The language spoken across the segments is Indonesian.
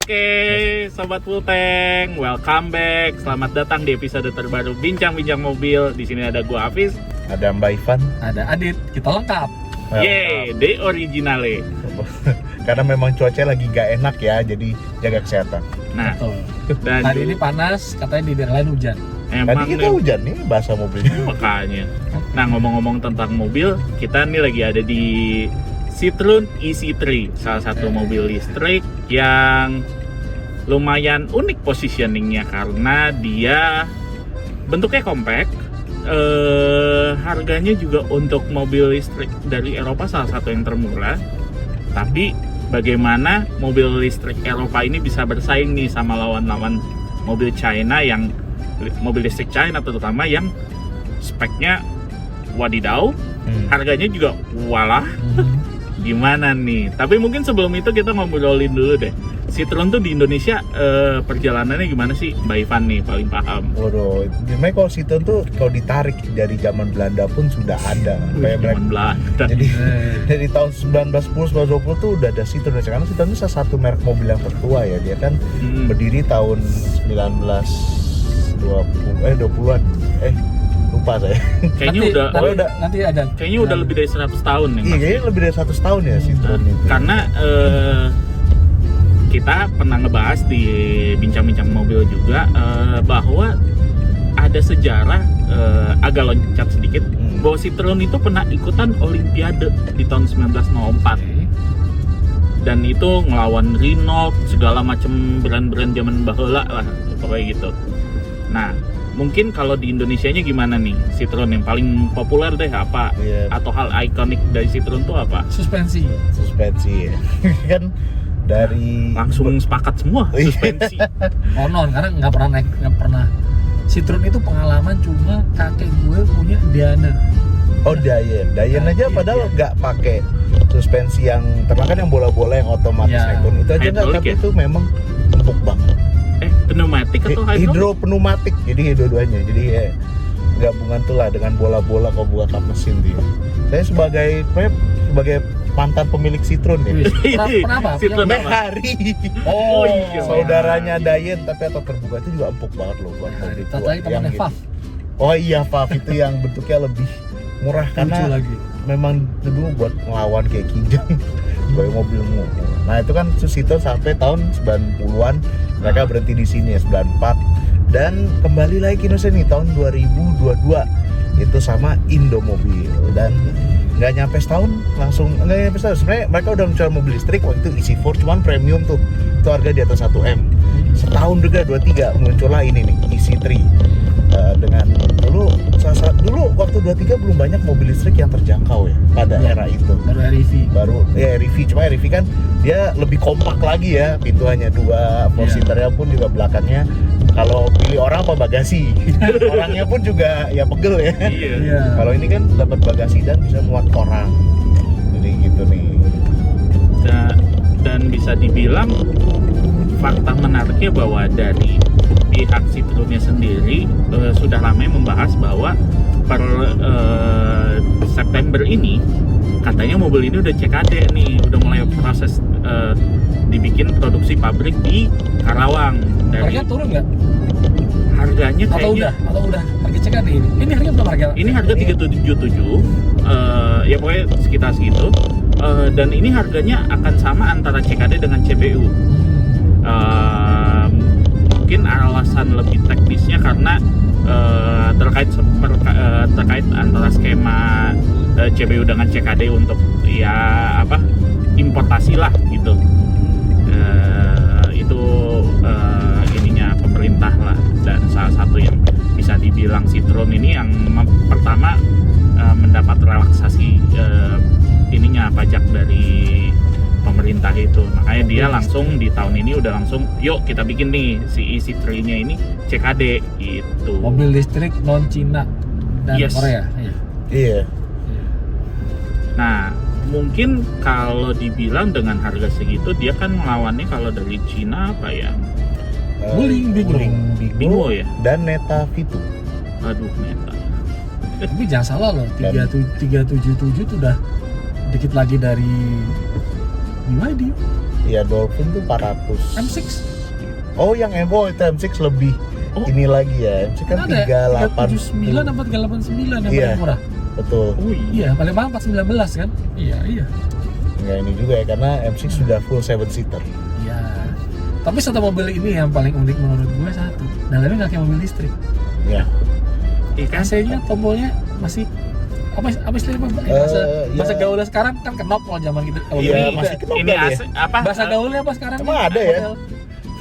Oke, Sobat Full Tank, welcome back. Selamat datang di episode terbaru Bincang-Bincang Mobil. Di sini ada gua Hafiz, ada Mbak Ivan, ada Adit, kita lengkap. Yeay, the originale. Karena memang cuaca lagi gak enak ya, jadi jaga kesehatan. Nah, Betul. dan Hari ini panas, katanya di daerah lain hujan. Tadi emang kita nih, hujan nih bahasa mobilnya. makanya. Nah, ngomong-ngomong tentang mobil, kita nih lagi ada di Citroen EC3, salah satu mobil listrik yang lumayan unik positioningnya karena dia bentuknya compact. Harganya juga untuk mobil listrik dari Eropa salah satu yang termurah. Tapi bagaimana mobil listrik Eropa ini bisa bersaing nih sama lawan-lawan mobil China yang mobil listrik China terutama yang speknya wadidaw, harganya juga walah. Gimana nih? Tapi mungkin sebelum itu kita ngobrolin dulu deh. Citroen tuh di Indonesia perjalanannya gimana sih? Mbak Ivan nih paling paham. Waduh, gimana kalau Citroen tuh kalau ditarik dari zaman Belanda pun sudah ada. Kayak mereka. Zaman Belanda. Jadi dari tahun 1910 1920 tuh udah ada Citroen. Karena Citroen itu salah satu merek mobil yang tertua ya. Dia kan berdiri tahun 20-an. Lupa saya. Kayaknya nanti ada. Kayaknya udah lebih dari 100 tahun nih. Iya, kayaknya lebih dari 100 tahun ya Citroen itu. Karena kita pernah ngebahas di bincang-bincang mobil juga bahwa ada sejarah agak loncat sedikit bahwa Citroen itu pernah ikutan Olimpiade di tahun 1904 dan itu ngelawan Renault segala macam brand-brand zaman baheula lah pokoknya gitu. Nah, mungkin kalau di Indonesianya gimana nih Citroen yang paling populer deh apa? Iya. Atau hal ikonik dari Citroen tuh apa? Suspensi. Ya. Kan dari Langsung sepakat semua suspensi. Konon, karena nggak pernah. Citroen itu pengalaman cuma kakek gue punya Diana. Oh, Dayan aja padahal nggak pakai suspensi yang termakan yang bola-bola yang otomatis Ya. naik turun. Itu aja nggak, Hydraulic tapi ya? itu memang empuk banget. Pneumatik atau hydraulic? Hidropneumatik, jadi dua-duanya. Jadi ya, gabungan tuh lah dengan bola-bola kau buka kap mesin tuh. Saya sebagai mantan pemilik Citroen ya. Kenapa? Citroen apa? Mehari. Oh, iya. Saudaranya Dayan tapi atau terbuka itu juga empuk banget loh buat mobil tua. Tadi temannya Yang Faf. gitu. Oh iya, Faf itu yang bentuknya lebih murah Lucu karena lagi. memang dulu buat ngelawan kayak Kijang sebagai mobil murah. Nah itu kan Citroen sampai tahun 90-an mereka berhenti di sini ya 94 dan kembali lagi ke Indonesia nih tahun 2022 itu sama Indomobil dan nggak nyampe setahun sebenarnya mereka udah menjual mobil listrik waktu itu EC4 cuman premium tuh itu harga di atas 1M setahun juga 23 muncullah ini nih EC3 dengan dulu waktu 23 belum banyak mobil listrik yang terjangkau ya pada era itu Baru REV. REV cuma REV kan dia lebih kompak lagi ya pintu hanya 2 four seaternya pun juga belakangnya kalau pilih orang apa bagasi orangnya pun juga ya pegel ya. Iya. Kalau ini kan dapat bagasi dan bisa muat orang jadi gitu nih Dan bisa dibilang fakta menariknya bahwa dari pihak Citroennya sendiri sudah ramai membahas bahwa per September ini katanya mobil ini udah CKD nih, udah mulai proses dibikin produksi pabrik di Karawang. Harga turun nggak? Harganya kayaknya Atau udah harga CKD ini? Ini harga berapa harga? ini harga 377 ya pokoknya sekitar segitu. Dan ini harganya akan sama antara CKD dengan CBU. Mungkin alasan lebih teknisnya karena terkait antara skema CBU dengan CKD untuk importasi lah gitu. Itu ininya pemerintah lah dan salah satu yang bisa dibilang Citroen ini yang pertama mendapat relaksasi pajak dari pemerintah itu, makanya dia langsung di tahun ini udah langsung yuk kita bikin nih si EC3 nya ini CKD gitu. Mobil listrik non Cina dan Korea. iya. Nah mungkin kalau dibilang dengan harga segitu dia kan melawannya kalau dari Cina apa ya? Wuling Bingo ya? Dan Neta Vitu. Aduh Neta. Tapi jangan salah loh, 377 tuh udah dikit lagi dari BYD. Ya Dolphin tuh 400. M6 Oh yang Evo itu M6 lebih Oh. ini lagi ya. M6 kan ada 380. 379 apa 389 yang Iya. paling murah. Betul. Oh Iya, paling mahal 419 kan? Iya. Enggak ini juga ya karena M6 sudah full 7 seater. Iya. Tapi satu mobil ini yang paling unik menurut gue satu. Dalamnya nggak kayak mobil listrik. Ya. kan? AC-nya tombolnya masih apa istilahnya bahasa ya. gaulnya sekarang kan kenop kalau zaman gitu. Kalau Iya, dulu masih ada. kenop. Ini ya? apa? Bahasa gaulnya apa sekarang? Emang nih? ada ya? Model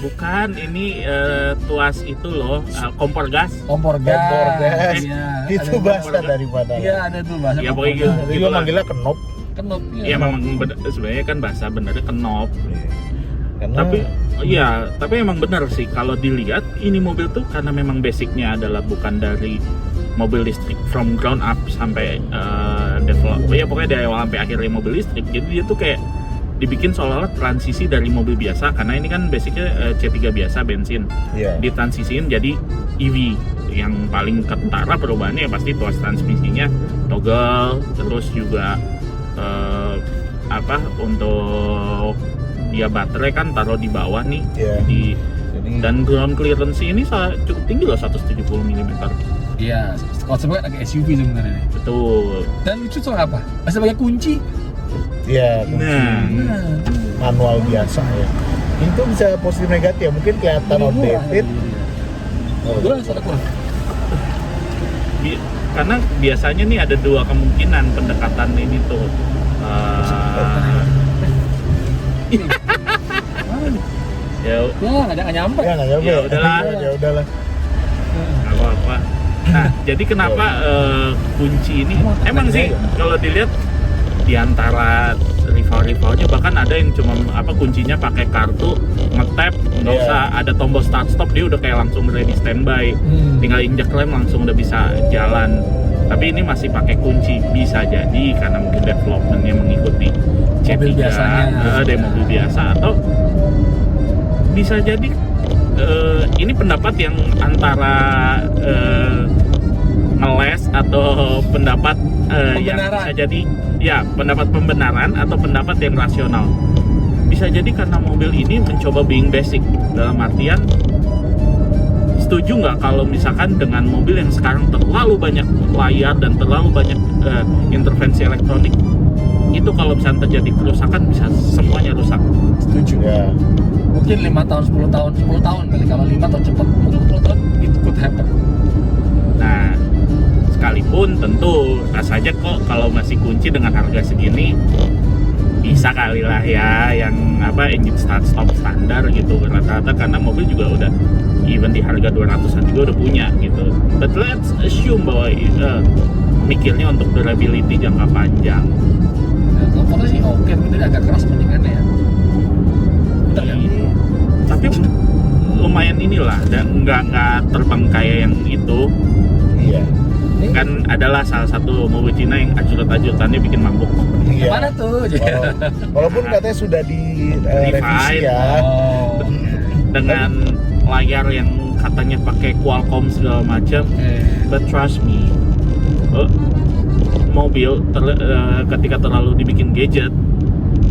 Bukan, ini tuas itu loh, kompor gas. Kompor gas. Kompor gas. Iya, Itu ada bahasa kompor gas. dari mana? Iya, ada tuh bahasa Ya, kompor pokoknya gas. gitu. Jadi gua manggilnya kenop. Kenop. Ya memang sebenarnya kan bahasa benernya kenop. Karena Tapi emang benar sih kalau dilihat ini mobil tuh karena memang basicnya adalah bukan dari mobil listrik from ground up sampai develop. Ya pokoknya dari awal sampai akhirnya mobil listrik. Jadi dia tuh kayak dibikin seolah-olah transisi dari mobil biasa karena ini kan basicnya C3 biasa bensin. Iya. Ditransisiin jadi EV. Yang paling kentara perubahannya ya pasti tuas transmisinya toggle, terus juga untuk dia baterai kan taruh di bawah nih. Iya. Jadi Dan ground clearance ini cukup tinggi loh, 170 mm. Iya, kalau sebenarnya agak SUV sebenarnya. Betul. Dan itu soal apa? Masih pakai kunci. iya kunci Nah, manual biasa ya. Itu bisa positif negatif ya. Mungkin kelihatan outdated. Gue ada kurang. karena biasanya nih ada dua kemungkinan pendekatan ini tuh. Ya Nggak nyampe. Ya nggak nyampe. Ya udahlah. Ya udahlah. nggak apa-apa. Nah, jadi kenapa kunci ini emang sih kalau dilihat di antara rival-rivalnya bahkan ada yang cuma kuncinya pakai kartu ngetap, nggak Iya. usah ada tombol start stop, dia udah kayak langsung ready standby, tinggal injak rem langsung udah bisa jalan. Tapi ini masih pakai kunci, bisa jadi karena mungkin developmentnya mengikuti C3 Mobil biasanya. dari mobil biasa, atau bisa jadi ini pendapat yang antara ngeles atau pendapat yang Pembenaran. bisa jadi ya pendapat pembenaran atau pendapat yang rasional. Bisa jadi karena mobil ini mencoba being basic, dalam artian setuju nggak kalau misalkan dengan mobil yang sekarang terlalu banyak layar dan terlalu banyak intervensi elektronik, itu kalau misalnya terjadi kerusakan bisa semuanya rusak. Setuju. Ya. Mungkin 5 tahun, 10 tahun kali. Kalau 5 tahun cepat, mungkin 10 tahun it could happen. Nah, sekalipun tentu rasanya kok kalau masih kunci dengan harga segini bisa kali lah ya yang engine start stop standar gitu rata-rata, karena mobil juga udah even di harga 200-an juga udah punya gitu. But let's assume bahwa mikirnya untuk durability jangka panjang. Nah, kompornya sih oke, tapi dia agak keras mendingan ya. Bener kan? Tapi lumayan inilah, dan nggak terbang kayak yang itu. Iya. Kan adalah salah satu mobil Cina yang ajut-ajutannya bikin mabuk. Iya. Mana tuh? Walaupun katanya sudah di revisi ya. Oh. Dengan layar yang katanya pakai Qualcomm segala macam, but trust me, mobil ketika terlalu dibikin gadget,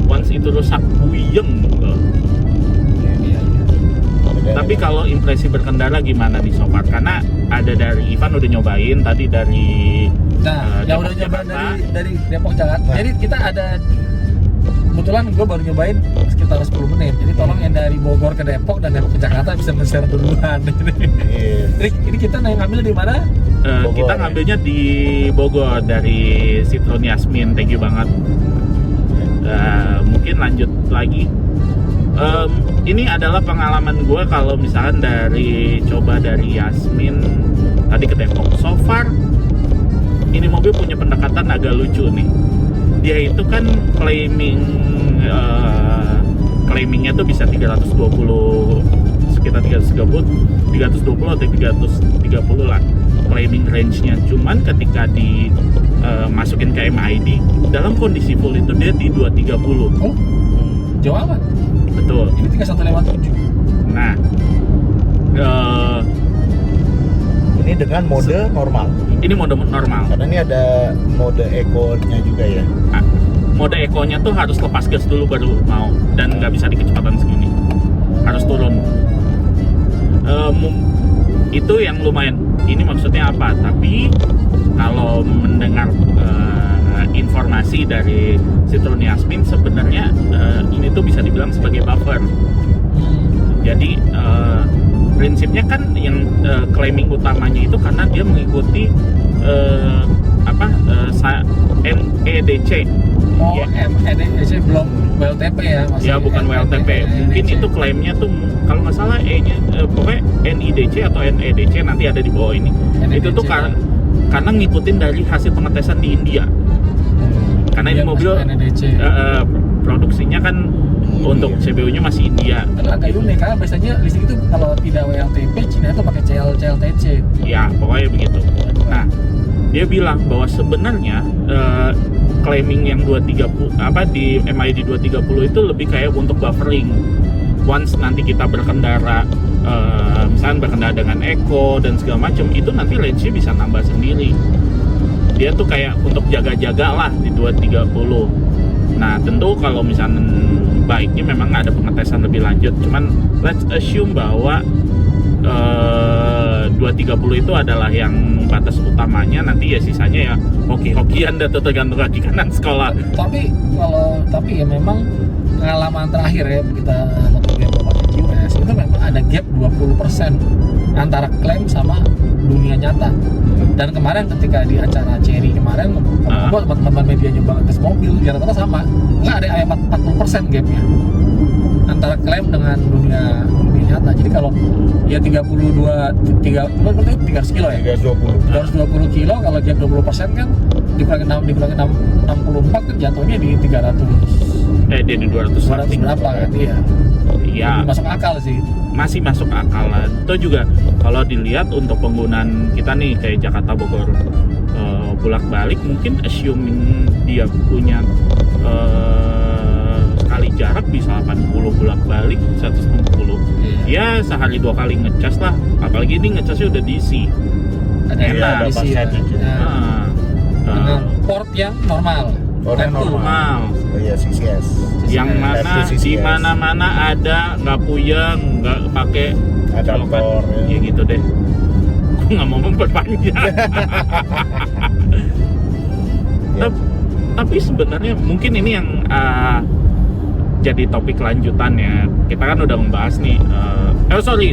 once itu rusak puyeng. Tapi kalau impresi berkendara gimana nih so far? Karena ada dari Ivan udah nyobain, tadi dari Nah, yang udah Depok, nyobain Jakarta. dari Depok Jakarta. Nah. Jadi kita ada, kebetulan gue baru nyobain sekitar 10 menit. Jadi tolong yang dari Bogor ke Depok dan Depok ke Jakarta bisa men-share duluan. Iya. Ini kita ngambil di mana? Bogor, kita ya? ngambilnya di Bogor dari Citroen Yasmin. Thank you banget. Mungkin lanjut lagi. Ini adalah pengalaman gue kalau misalkan dari Yasmin tadi ke Depok. So far ini mobil punya pendekatan agak lucu nih. Dia itu kan claimingnya tuh bisa 320, sekitar 320 atau 330 lah claiming range-nya. Cuman ketika masukin ke MID dalam kondisi full itu dia di 230. Oh, jauh amat. Betul. Ini 3157. Nah, Ini dengan mode normal. ini mode normal. Karena ini ada mode eco-nya juga ya. mode eco-nya tuh harus lepas gas dulu baru mau, dan nggak bisa di kecepatan segini, harus turun. Itu yang lumayan. Ini maksudnya apa? Tapi kalau mendengar informasi dari Citroen Yasmin, sebenarnya ini tuh bisa dibilang sebagai buffer. Jadi prinsipnya kan yang claiming utamanya itu karena dia mengikuti NEDC. Oh, Ya. NEDC belum WLTP ya, masih. Ya bukan WLTP, mungkin itu klaimnya tuh kalau nggak salah E-nya pokoknya NIDC atau NEDC, nanti ada di bawah ini. Itu tuh karena ngikutin dari hasil pengetesan di India. Karena ini mobil NEDC. produksinya kan untuk CBU-nya masih India. Kan agak unik karena biasanya listrik itu kalau tidak WLTP, Cina itu pakai CLTC. Ya pokoknya begitu. Nah, dia bilang bahwa sebenarnya claiming yang 230 di MID 230 itu lebih kayak untuk buffering. Once nanti kita berkendara misalnya berkendara dengan eco dan segala macam, itu nanti range-nya bisa nambah sendiri. Dia tuh kayak untuk jaga-jaga lah di 230. Nah, tentu kalau misalnya baiknya memang ada pengetesan lebih lanjut. Cuman let's assume bahwa 230 itu adalah yang batas utamanya, nanti ya sisanya ya hoki-hokian dan tergantung kaki kanan sekolah. Tapi ya memang pengalaman terakhir ya kita waktu pakai QS itu memang ada gap 20% antara klaim sama dunia nyata. Dan kemarin ketika di acara Cherry kemarin teman-teman media nyoba tes mobil, rata-rata sama, nggak ada 40% gapnya antara klaim dengan dunia nyata. Jadi kalau ya 300 kilo ya, 320 kilo, kalau gap 20% kan dikurangi 64 kan jatuhnya di 300 Dia di 200 berapa kan. Iya, masuk akal sih, masih masuk akal lah. Itu juga kalau dilihat untuk penggunaan kita nih kayak Jakarta Bogor bolak-balik, mungkin assuming dia punya kali jarak bisa 80 bolak-balik 160. Ya sehari 2 kali ngecas lah, apalagi ini ngecasnya udah DC. Ada DC ya. Dengan port yang normal. Normal. Oh iya, CCS. Yang mana CCS. di mana-mana ada, nggak puyeng, nggak pakai adaptor ya gitu deh. Gue nggak mau memperpanjang. Tapi sebenarnya mungkin ini yang jadi topik lanjutan ya. Kita kan udah membahas nih. Sorry.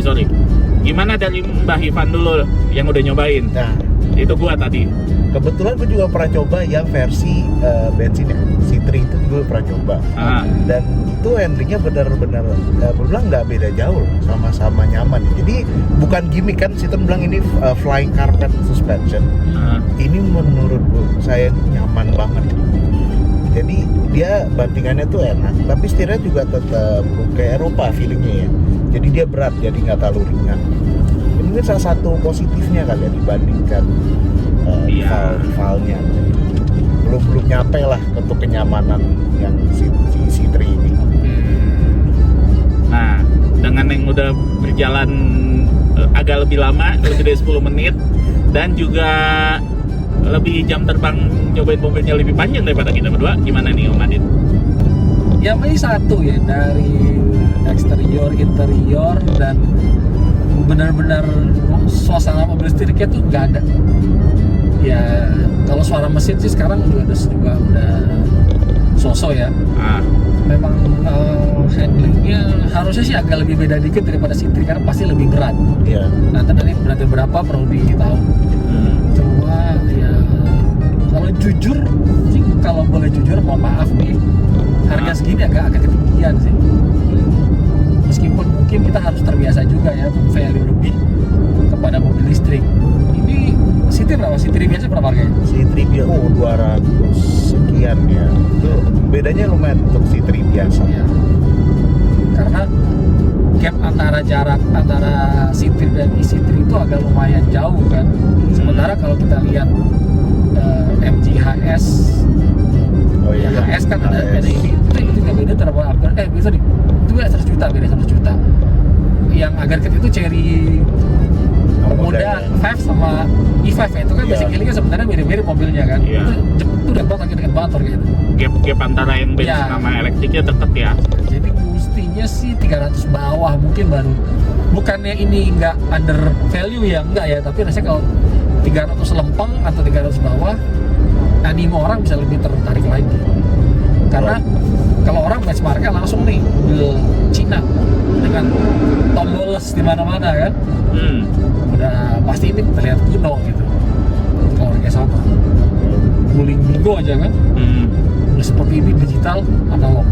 Gimana dari Mbah Ivan dulu yang udah nyobain? Nah, itu gua tadi. kebetulan gue juga pernah coba yang versi bensin ya, C3 itu juga pernah coba. Dan itu handlingnya benar-benar gue bilang nggak beda jauh, sama-sama nyaman. Jadi bukan gimmick kan, Citroen bilang ini flying carpet suspension. Ini menurut saya nyaman banget. Jadi dia bantingannya tuh enak, tapi setirnya juga tetap kayak Eropa feelingnya ya. Jadi dia berat, jadi nggak terlalu ringan. Ini mungkin salah satu positifnya kali ya dibandingkan rivalnya. Belum nyampe lah untuk kenyamanan yang C3 ini. Nah, dengan yang udah berjalan agak lebih lama, lebih dari 10 menit, dan juga lebih jam terbang nyobain mobilnya lebih panjang daripada kita berdua, gimana nih Om Adit? Ya masih satu ya, dari eksterior, interior, dan benar-benar suasana mobil listriknya tuh nggak ada. Ya kalau suara mesin sih sekarang juga udah so-so ya. Memang handlingnya harusnya sih agak lebih beda dikit daripada C3 karena pasti lebih berat. Iya. Nanti beratnya berapa perlu ditahu. Cuma ya kalau jujur sih, kalau boleh jujur, mohon maaf nih, harga segini agak ketinggian sih. Meskipun mungkin kita harus terbiasa juga ya, value lebih kepada mobil listrik. Ini C3 berapa? C3 biasa berapa harganya? C3 biasa 200 sekian ya. Itu bedanya lumayan untuk C3 biasa. Ya. Karena gap jarak antara C3 dan E-C3 itu agak lumayan jauh kan. Sementara kalau kita lihat MG HS, HS kan ada ini, itu juga beda terlalu harga. Sorry, itu beda 100 juta, beda 100 juta. Yang agak deket itu Cherry Moda 5 sama E5 ya, itu kan Iya. basically kan sebenarnya mirip-mirip mobilnya kan. Iya. Itu udah banget lagi dekat banget gitu. Gap antara yang bensin Iya. sama elektriknya deket ya. Jadi mestinya sih 300 bawah mungkin baru. Bukannya ini nggak under value ya, enggak ya, tapi rasanya kalau 300 lempeng atau 300 bawah animo orang bisa lebih tertarik lagi. Karena kalau orang benchmarknya langsung nih mobil Cina dengan tomboles di mana-mana kan, udah pasti ini terlihat kuno gitu. Kalau kayak sama Wuling Bigo aja kan, udah seperti ini digital analog.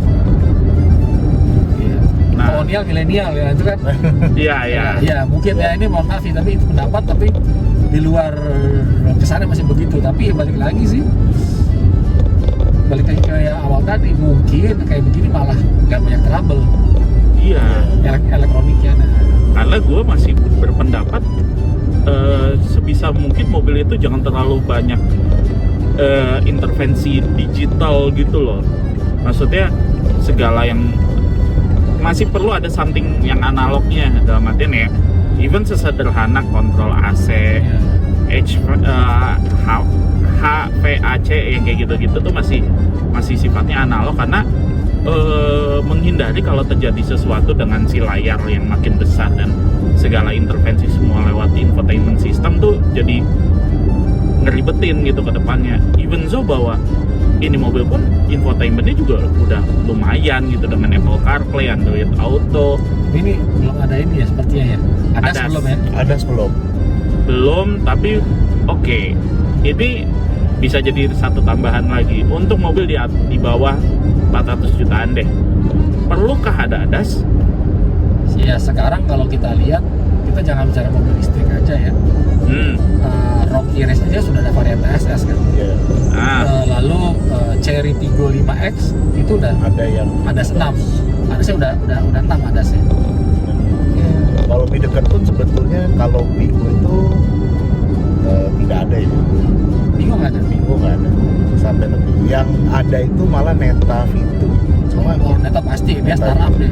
Iya. Nah. Kolonial milenial ya itu kan. Iya, iya. Ya mungkin ya ini mohon maaf ya, tapi itu pendapat, tapi di luar kesannya masih begitu. Tapi ya balik lagi sih, balik lagi kayak awal tadi, mungkin kayak begini malah nggak banyak trouble Iya. elektroniknya. Nah, Karena gue masih berpendapat sebisa mungkin mobil itu jangan terlalu banyak intervensi digital gitu loh. Maksudnya segala yang masih perlu ada something yang analognya, dalam artian ya even sesederhana kontrol AC, ya. HVAC yang kayak gitu-gitu tuh masih sifatnya analog, karena menghindari kalau terjadi sesuatu dengan si layar yang makin besar dan segala intervensi semua lewat infotainment system tuh jadi ngeribetin gitu ke depannya. Even so bahwa ini mobil pun infotainmentnya juga udah lumayan gitu dengan Apple CarPlay, Android Auto. Ini belum ada ini ya sepertinya ya. Ada Ada. sebelum ya. Ada sebelum. Belum, tapi oke. Ini bisa jadi satu tambahan lagi untuk mobil di bawah 400 jutaan deh. Perlukah ada ADAS? Ya sekarang kalau kita lihat, kita jangan bicara mobil listrik aja ya. Rocky Race aja sudah ada varian TSS kan. Ya, Lalu Cherry Tiggo 5X itu udah ada yang ada 6. Harusnya udah 6 ada sih. kalau lebih dekat pun sebetulnya kalau Bigo itu tidak ada ya. Bingung nggak ada? Bigo nggak ada sampai lebih. Yang ada itu malah Neta Vito. Cuma Oh, ternyata pasti dia Neta startup deh.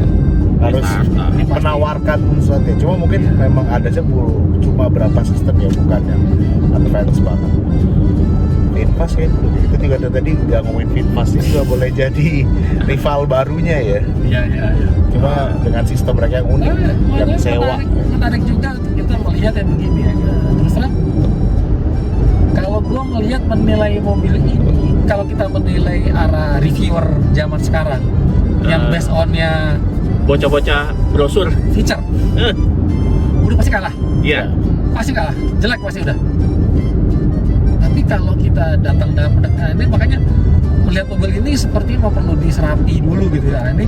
harus Startup. Ini pasti. menawarkan sesuatu ya. Cuma mungkin Iya. memang ada aja cuma berapa sistem ya, bukan yang advance banget. Finfast ya, itu juga tadi nggak ngomongin Finfast, itu juga boleh jadi rival barunya ya. Iya. Cuma dengan sistem mereka yang unik, yang sewa. Menarik juga untuk kita melihat yang begini ya. Terus terang, kalau gua melihat menilai mobil ini, kalau kita menilai arah reviewer zaman sekarang, yang based onnya Bocah-bocah brosur. feature, udah pasti kalah. Iya. Pasti kalah, jelek pasti udah. Tapi kalau kita datang dengan pendekatan ini, makanya melihat mobil ini seperti mau perlu diserapi dulu gitu ya. Ini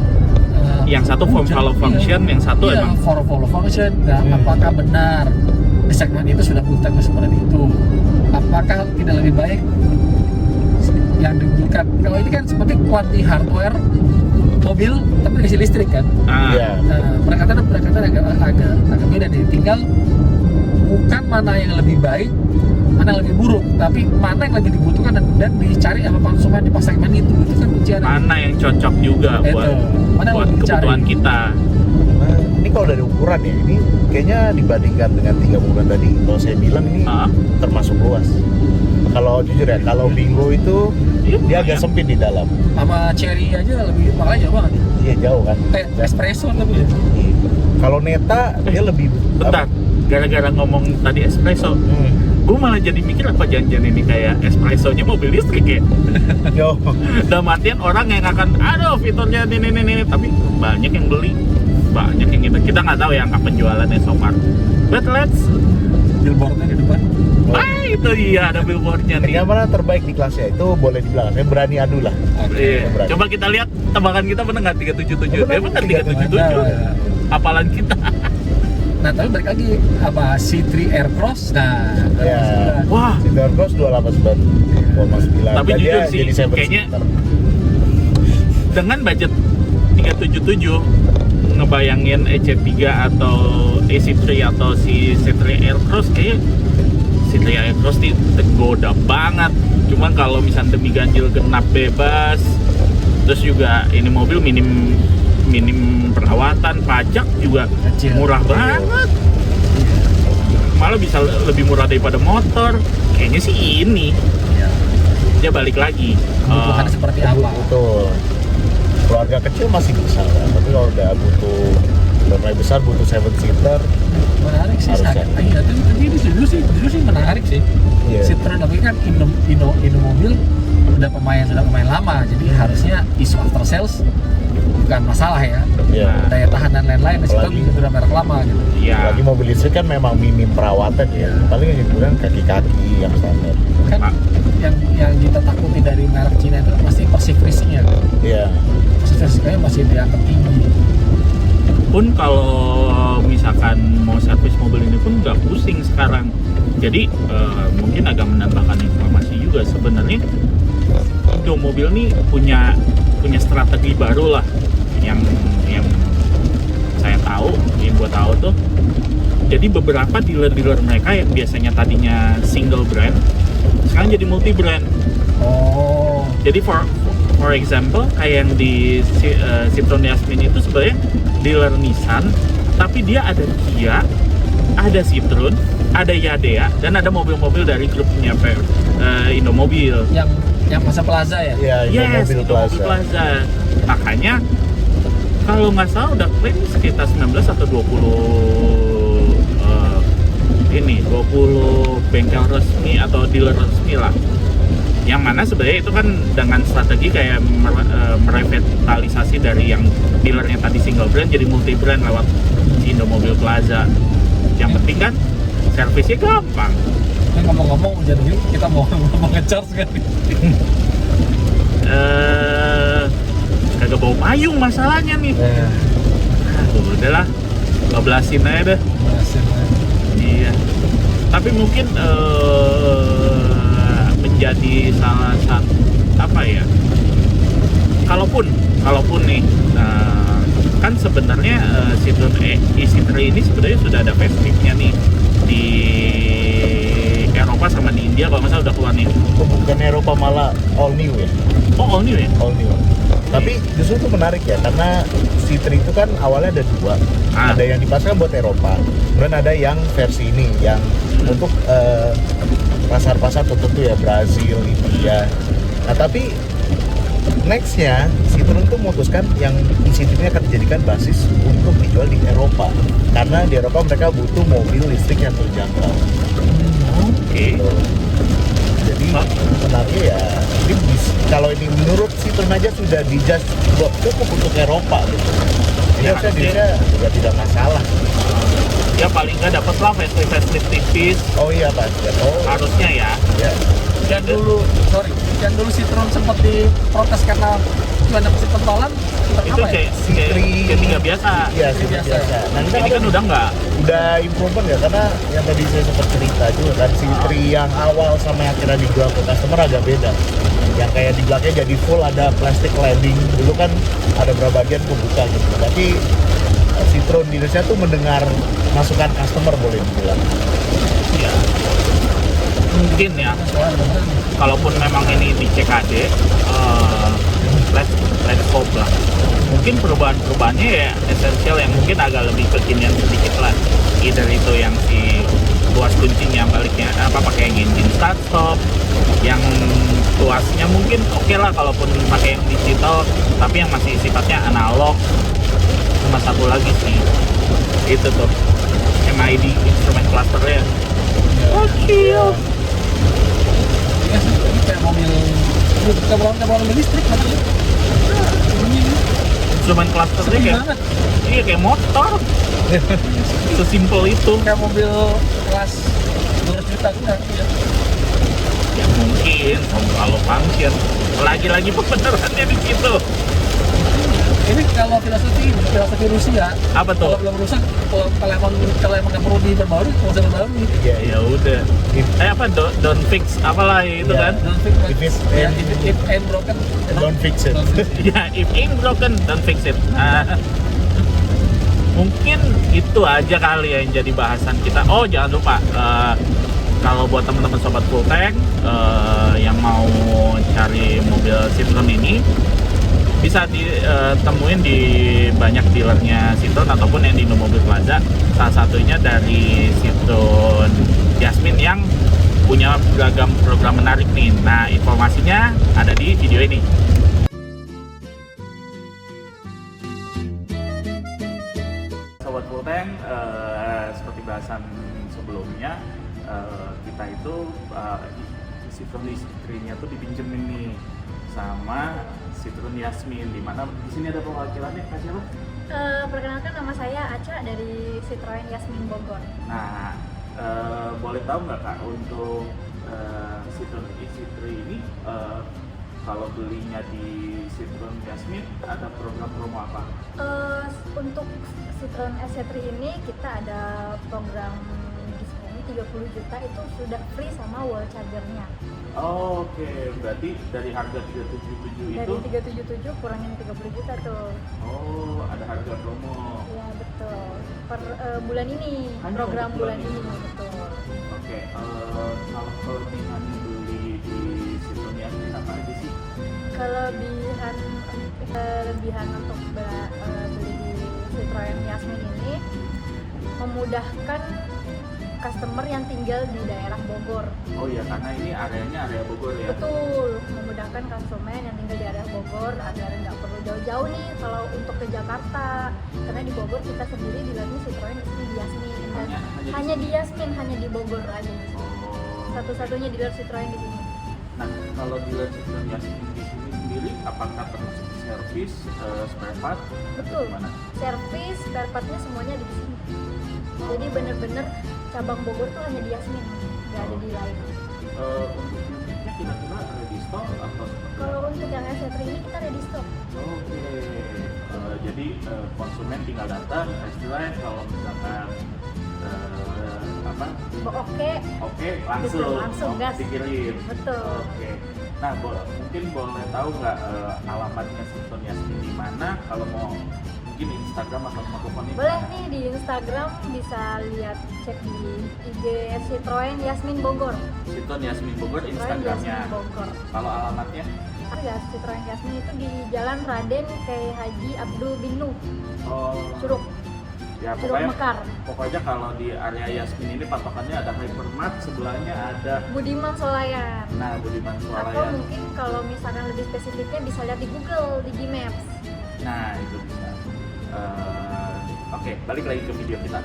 Yang satu form follow function, yang satu iya, emang for follow function. Nah, apakah benar di segmen itu sudah bukan seperti itu? Apakah tidak lebih baik yang diberikan? Kalau ini kan seperti kuanti hardware mobil tapi dikasih listrik kan? Iya. Pendekatan agak beda nih. Tinggal bukan mana yang lebih baik, mana yang lebih buruk, tapi mana yang lebih dibutuhkan dan dicari apa konsumen di pas segmen itu kan kunciannya. mana yang cocok juga Itu. buat Mana yang lebih dicari. kebutuhan kita. Nah, ini kalau dari ukuran ya, ini kayaknya dibandingkan dengan 3 bulan tadi, kalau saya bilang ini Ah, termasuk luas. Kalau jujur ya, kalau Bingo itu iya, dia agak lumayan. sempit di dalam. Sama Cherry aja lebih makanya jauh banget. Iya jauh kan. Kayak espresso tapi ya. Kalau Neta dia lebih Bentar, gara-gara ngomong tadi espresso, gue malah jadi mikir apa janjian ini kayak espressonya mobil listrik ya. Yo, Dalam artian orang yang akan, aduh fiturnya ini, tapi banyak yang beli, banyak yang kita nggak tahu ya angka penjualannya so far. But let's, Billboardnya di depan. itu iya ada billboardnya nih. yang mana terbaik di kelasnya itu boleh dibilang. Saya berani adu lah. Iya. Berani. Coba kita lihat tebakan kita bener nggak 377? Bener, Bener 377. 377. Apalan kita. Nah tapi balik lagi apa C3 Aircross. Nah, Ya. Wah, Cinder Cross 289,9. Tapi Dan jujur dia sih, jadi seven kayaknya- seater. dengan budget 377 ngebayangin EC3 atau AC3 atau si C3 Aircross kayak C3 Aircross ini tergoda banget. Cuman kalau misalnya demi ganjil genap bebas, terus juga ini mobil minim perawatan, pajak juga Kecil. murah banget. malah bisa lebih murah daripada motor. Kayaknya sih ini. Iya. Dia balik lagi. Kebutuhannya seperti apa? Betul. Keluarga kecil masih bisa kan, tapi kalau udah mulai besar butuh 7-seater. Menarik sih. Harusnya. Iya, tapi dulu sih menarik sih. Iya. Citroen tapi kan Indo Mobil sudah pemain lama, jadi harusnya isu after sales bukan masalah ya. Iya. Daya tahan dan lain-lain di situ Apalagi- sudah merek lama gitu. Iya. Lagi mobil listrik kan memang minim perawatan ya. Paling hiburan kaki-kaki yang standar. Kan Pak. yang kita takuti dari merek Cina itu pasti persifrisinya. Iya. Persifrisinya masih dianggap tinggi. Pun kalau misalkan mau servis mobil ini pun nggak pusing sekarang. Jadi mungkin agak menambahkan informasi juga sebenarnya Indo Mobil nih punya strategi baru lah yang saya tahu, yang gue tahu tuh. Jadi beberapa dealer-dealer mereka yang biasanya tadinya single brand sekarang jadi multi brand. Oh, Jadi for example kayak yang di Citroen Yasmin itu sebenarnya dealer Nissan, tapi dia ada Kia, ada Citroen, ada Yadea, dan ada mobil-mobil dari grupnya Indomobil. yang masa Plaza ya? Iya, Yes, mobil Indomobil Plaza. Makanya kalau nggak salah udah klaim sekitar 19 atau 20 bengkel resmi atau dealer resmi lah. Yang mana sebenarnya itu kan dengan strategi kayak merevitalisasi dari yang dealernya tadi single brand jadi multi brand lewat si Indomobil Plaza. Yang penting kan servisnya gampang. Ini ngomong-ngomong hujan gini, kita mau nge-charge kan? Kagak bawa payung masalahnya nih. Udahlah, 12-in aja deh. Iya. Tapi mungkin menjadi salah satu apa ya? Kalaupun nih kan sebenarnya Citroen e-C3 ini sebenarnya sudah ada faceliftnya nih di Eropa sama di India, kalau nggak salah udah keluar nih. Bukan Eropa, malah all new ya. Oh, all new ya? All new. Tapi justru itu menarik ya, karena C3 itu kan awalnya ada dua. Ada yang dipasarkan buat Eropa, kemudian ada yang versi ini yang untuk pasar-pasar tertentu ya, Brazil, India. Nah tapi nextnya Citroen tuh memutuskan yang insentifnya akan dijadikan basis untuk dijual di Eropa, karena di Eropa mereka butuh mobil listrik yang terjangkau. Oke. Jadi sebenarnya ya, kalau ini menurut Citroen aja sudah dijudge cukup untuk Eropa gitu. Jadi Ya, harusnya dia juga tidak masalah. Ya paling nggak dapat lah facelift tipis Oh iya Pak, ya tahu. harusnya ya. Ya. Yang dulu Citroen sempat diprotes karena cuma dapat pentolan, Itu apa ya? C3 biasa. Iya, Ini sih biasa. biasa. Nah, Ini kan udah nggak. udah improvement ya, karena yang tadi saya sempat cerita juga kan, C3 yang awal sama yang akhirnya dijual ke customer agak beda. Yang kayak di belakangnya jadi full ada plastic lining, dulu kan ada beberapa bagian kebuka gitu. Tapi Citroen di Indonesia tuh mendengar masukan customer, boleh dibilang. Ya. Mungkin ya. Kalaupun memang ini di CKD, let's hope lah. Mungkin perubahannya ya esensial yang mungkin agak lebih kekinian sedikit lah. Either itu yang si tuas kuncinya baliknya pakai yang engine start stop, yang tuasnya mungkin oke lah kalaupun pakai yang digital, tapi yang masih sifatnya analog. Cuma satu lagi sih, itu tuh MID instrument clusternya. Gokil. Iya sih, ini kayak mobil mobil listrik katanya. Instrument clusternya Sepi kayak banget. iya kayak motor. Sesimpel itu. Kayak mobil kelas 200 juta enggak ya. Ya mungkin kalau function lagi-lagi pembenarannya di situ. Ini kalau filosofi Rusia, Apa tuh? kalau belum rusak, kalau emang nggak perlu diperbarui, nggak usah diperbarui. Ya, Ya udah. Apa don't fix apalah itu Iya. kan? Don't fix If it's- ya, if ain't broken, don't fix it. don't fix it. Ya if ain't broken don't fix it. Nah, mungkin itu aja kali ya yang jadi bahasan kita. Oh jangan lupa kalau buat teman-teman sobat Fulltech yang mau cari mobil Citroen ini, bisa ditemuin di banyak dealernya Citroen ataupun yang di Indomobil Plaza. Salah satunya dari Citroen Yasmin yang punya beragam program menarik nih. Nah, informasinya ada di video ini. Sobat Full Tank, seperti bahasan sebelumnya, kita itu Citroen istrinya tuh dipinjemin nih sama Citroen Yasmin, di mana di sini ada perwakilannya, Kak siapa? Perkenalkan, nama saya Aca dari Citroen Yasmin Bogor. Nah, boleh tahu nggak Kak, untuk Citroen e-C3 ini kalau belinya di Citroen Yasmin ada program promo apa? Untuk Citroen SC3 ini kita ada program diskon 30 juta, itu sudah free sama wall chargernya. Oh, oke, berarti dari harga 377 itu? Dari 377 kurangin 30 juta tuh. Oh, ada harga promo. Iya betul. Per bulan ini, Hanya program untuk bulan bulan ini betul. Oke, kalau kelebihannya beli di Citroen Yasmin apa aja sih? Kelebihan untuk beli di Citroen Yasmin ini memudahkan customer yang tinggal di daerah Bogor. Oh iya, karena ini areanya area Bogor ya? Betul, memudahkan konsumen yang tinggal di area Bogor agar nggak perlu jauh-jauh nih kalau untuk ke Jakarta. Karena di Bogor kita sendiri dilalui Citroen di Yasmin. Dan hanya di Yasmin, hanya di Bogor aja di sini. Oh. Satu-satunya dealer Citroen di sini. Nah, kalau dealer Citroen Yasmin di sini sendiri, apakah termasuk servis, spare part? Betul. Gimana? Servis, spare partnya semuanya di sini. Jadi bener-bener cabang Bogor tuh hanya di Yasmin, nggak ada di lain. Untuk unitnya kira-kira ada di store atau seperti Kalau apa? untuk yang SC3 ini kita ada di stok. Oke, jadi konsumen tinggal datang, test drive, kalau misalkan Oke, langsung gas. dikirim. Betul. Oke. Nah, mungkin boleh tahu nggak alamatnya Citroen Yasmin di mana? Kalau mau mungkin di Instagram atau nomor teleponnya? Boleh nih di Instagram, bisa lihat cek di IG Citroen Yasmin Bogor. Citroen Yasmin Bogor Citroen Instagramnya. Yasmin Bogor. Kalau alamatnya? Ya, Citroen Yasmin itu di Jalan Raden K. Haji Abdul bin Nuh, Oh, Curug ya Curug Mekar. pokoknya kalau di area Yasmin ini patokannya ada Hypermart, sebelahnya ada Budiman Solayan. Budiman Atau Swalayan. mungkin kalau misalkan lebih spesifiknya bisa lihat di Google, di Gmaps. Nah, itu bisa. Oke, balik lagi ke video kita.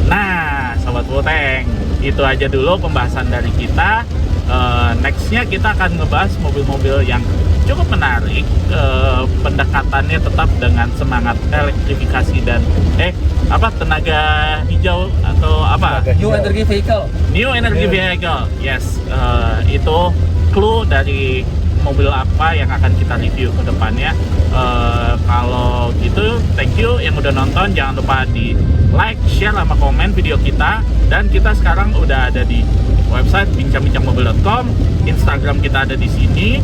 Nah, Sobat Full Tank, itu aja dulu pembahasan dari kita. Nextnya kita akan ngebahas mobil-mobil yang cukup menarik. Pendekatannya tetap dengan semangat elektrifikasi dan tenaga hijau atau apa? New Energy Vehicle. New Energy Vehicle, yes. Itu clue dari mobil apa yang akan kita review ke depannya. Kalau gitu, thank you yang udah nonton. Jangan lupa di like, share, sama komen video kita. Dan kita sekarang udah ada di website bincang-bincangmobil.com, Instagram kita ada di sini,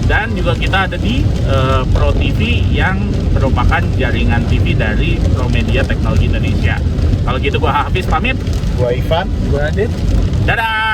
dan juga kita ada di Pro TV yang merupakan jaringan TV dari Promedia Teknologi Indonesia. Kalau gitu, gua Hafiz pamit. Gua Ivan. Gua Adit. Dadah.